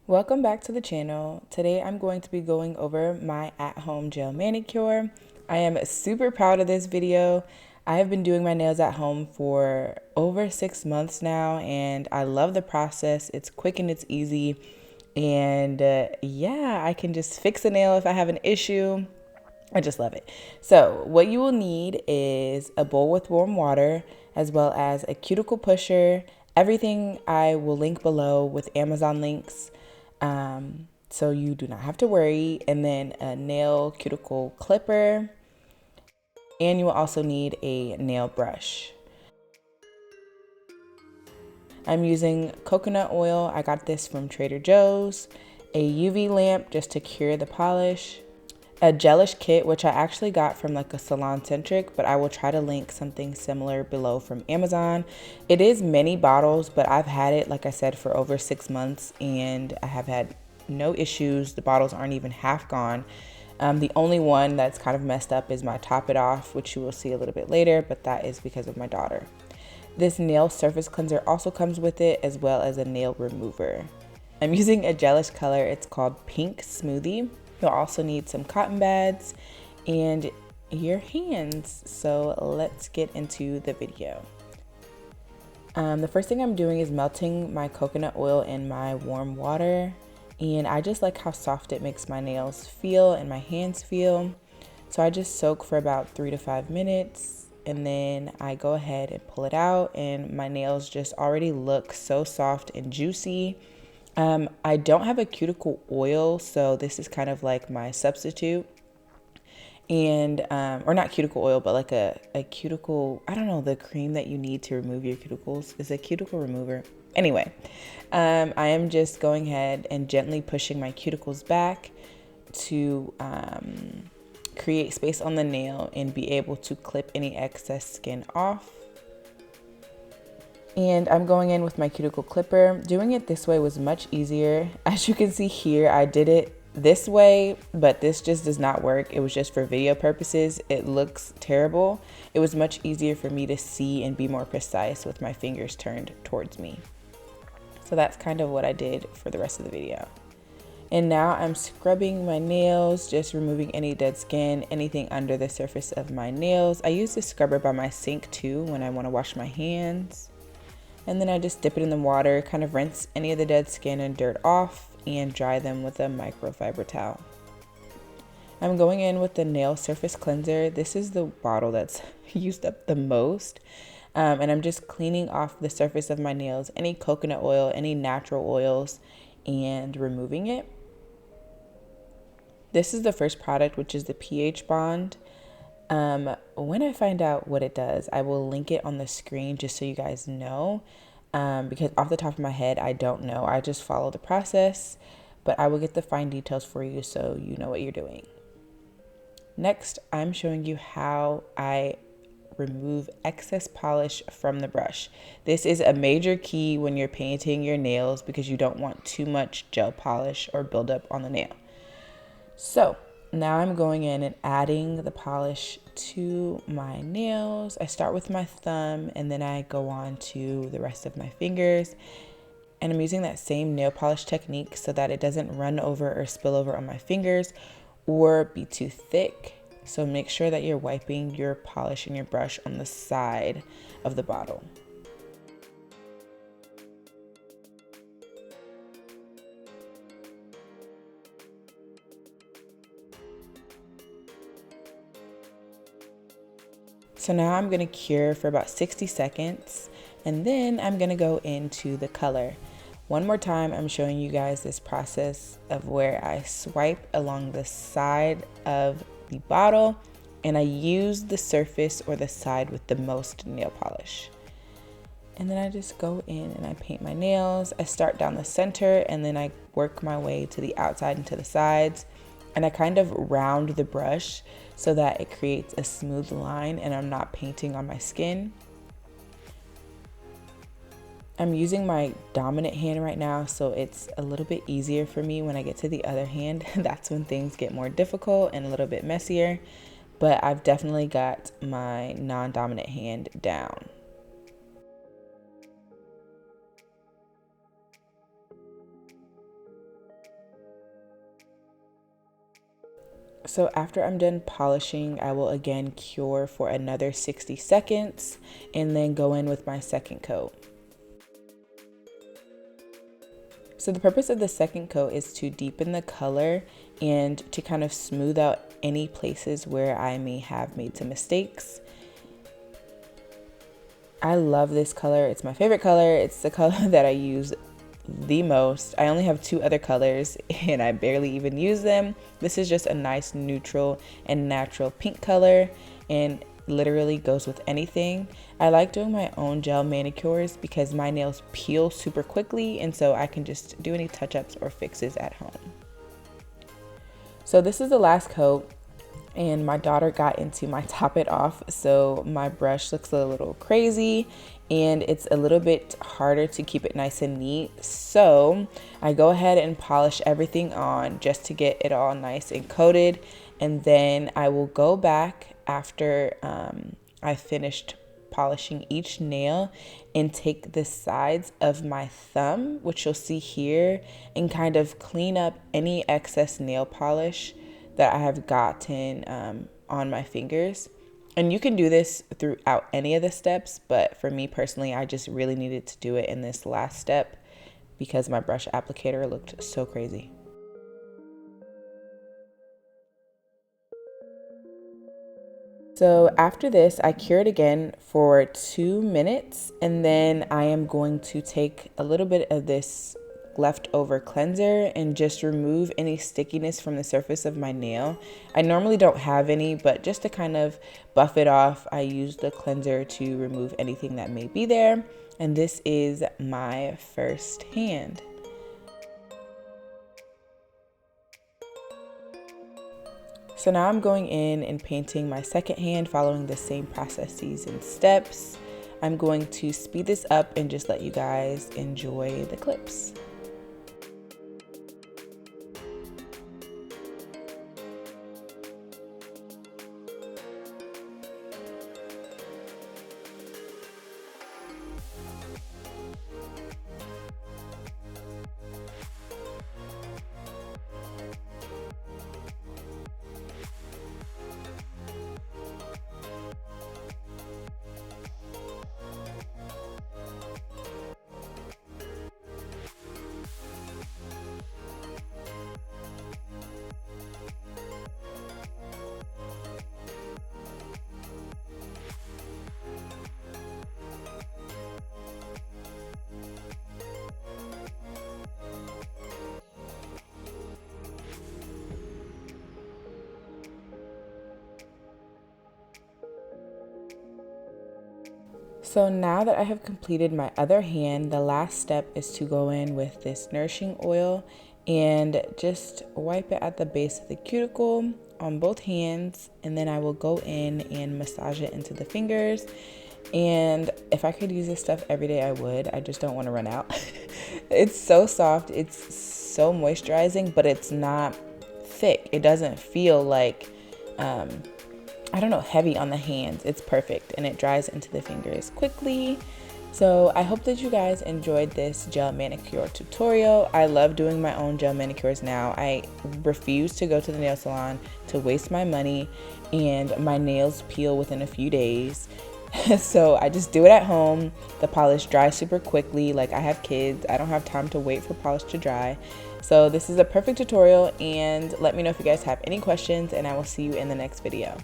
Welcome back to the channel. Today I'm going to be going over my at-home gel manicure. I am super proud of this video. I have been doing my nails at home for over 6 months now and I love the process. It's quick and it's easy. And yeah, I can just fix a nail if I have an issue. I just love it. So what you will need is a bowl with warm water, as well as a cuticle pusher. Everything I will link below with Amazon links, so you do not have to worry. And then a nail cuticle clipper, and you will also need a nail brush. I'm using coconut oil. I got this from Trader Joe's. A UV lamp just to cure the polish. A gelish kit, which I actually got from like a salon centric, but I will try to link something similar below from Amazon. It is mini bottles, but I've had it, like I said, for over 6 months and I have had no issues. The bottles aren't even half gone. The only one that's kind of messed up is my Top It Off, which you will see a little bit later, but that is because of my daughter. This nail surface cleanser also comes with it, as well as a nail remover. I'm using a gelish color. It's called Pink Smoothie. You'll also need some cotton pads and your hands. So let's get into the video. The first thing I'm doing is melting my coconut oil in my warm water. And I just like how soft it makes my nails feel and my hands feel. So I just soak for about 3 to 5 minutes. And then I go ahead and pull it out and my nails just already look so soft and juicy. I don't have a cuticle oil, so this is kind of like my substitute. And, or not cuticle oil, but like a cuticle, I don't know, the cream that you need to remove your cuticles is a cuticle remover. Anyway, I am just going ahead and gently pushing my cuticles back to create space on the nail and be able to clip any excess skin off. And I'm going in with my cuticle clipper. Doing it this way was much easier. As you can see here, I did it this way, but this just does not work. It was just for video purposes. It looks terrible. It was much easier for me to see and be more precise with my fingers turned towards me. So that's kind of what I did for the rest of the video. And now I'm scrubbing my nails, just removing any dead skin, anything under the surface of my nails. I use this scrubber by my sink too when I want to wash my hands. And then I just dip it in the water, kind of rinse any of the dead skin and dirt off and dry them with a microfiber towel. I'm going in with the nail surface cleanser. This is the bottle that's used up the most. And I'm just cleaning off the surface of my nails, any coconut oil, any natural oils, and removing it. This is the first product, which is the pH bond. When I find out what it does, I will link it on the screen just so you guys know, because off the top of my head, I don't know. I just follow the process, but I will get the fine details for you so you know what you're doing. Next, I'm showing you how I remove excess polish from the brush. This is a major key when you're painting your nails because you don't want too much gel polish or buildup on the nail. So now I'm going in and adding the polish to my nails. I start with my thumb and then I go on to the rest of my fingers. And I'm using that same nail polish technique so that it doesn't run over or spill over on my fingers or be too thick. So make sure that you're wiping your polish and your brush on the side of the bottle. So now I'm going to cure for about 60 seconds and then I'm going to go into the color. One more time, I'm showing you guys this process of where I swipe along the side of the bottle and I use the surface or the side with the most nail polish. And then I just go in and I paint my nails. I start down the center and then I work my way to the outside and to the sides. And I kind of round the brush so that it creates a smooth line and I'm not painting on my skin. I'm using my dominant hand right now, so it's a little bit easier for me. When I get to the other hand, that's when things get more difficult and a little bit messier. But I've definitely got my non-dominant hand down. So after I'm done polishing, I will again cure for another 60 seconds and then go in with my second coat. So the purpose of the second coat is to deepen the color and to kind of smooth out any places where I may have made some mistakes. I love this color. It's my favorite color. It's the color that I use the most. I only have 2 other colors and I barely even use them. This is just a nice neutral and natural pink color and literally goes with anything. I like doing my own gel manicures because my nails peel super quickly, and so I can just do any touch-ups or fixes at home. So this is the last coat, and my daughter got into my top it off, so my brush looks a little crazy and it's a little bit harder to keep it nice and neat. So I go ahead and polish everything on just to get it all nice and coated, and then I will go back after I finished polishing each nail and take the sides of my thumb, which you'll see here, and kind of clean up any excess nail polish that I have gotten on my fingers. And you can do this throughout any of the steps, but for me personally, I just really needed to do it in this last step because my brush applicator looked so crazy. So after this, I cure it again for 2 minutes, and then I am going to take a little bit of this leftover cleanser and just remove any stickiness from the surface of my nail. I normally don't have any, but just to kind of buff it off, I use the cleanser to remove anything that may be there. And this is my first hand. So now I'm going in and painting my second hand, following the same processes and steps. I'm going to speed this up and just let you guys enjoy the clips. So now that I have completed my other hand, the last step is to go in with this nourishing oil and just wipe it at the base of the cuticle on both hands, and then I will go in and massage it into the fingers. And if I could use this stuff every day, I would. I just don't want to run out. It's so soft, it's so moisturizing, but it's not thick. It doesn't feel like I don't know, heavy on the hands. It's perfect, and it dries into the fingers quickly. So I hope that you guys enjoyed this gel manicure tutorial. I love doing my own gel manicures now. I refuse to go to the nail salon to waste my money, and my nails peel within a few days. So I just do it at home. The polish dries super quickly. Like, I have kids, I don't have time to wait for polish to dry. So this is a perfect tutorial, and let me know if you guys have any questions, and I will see you in the next video.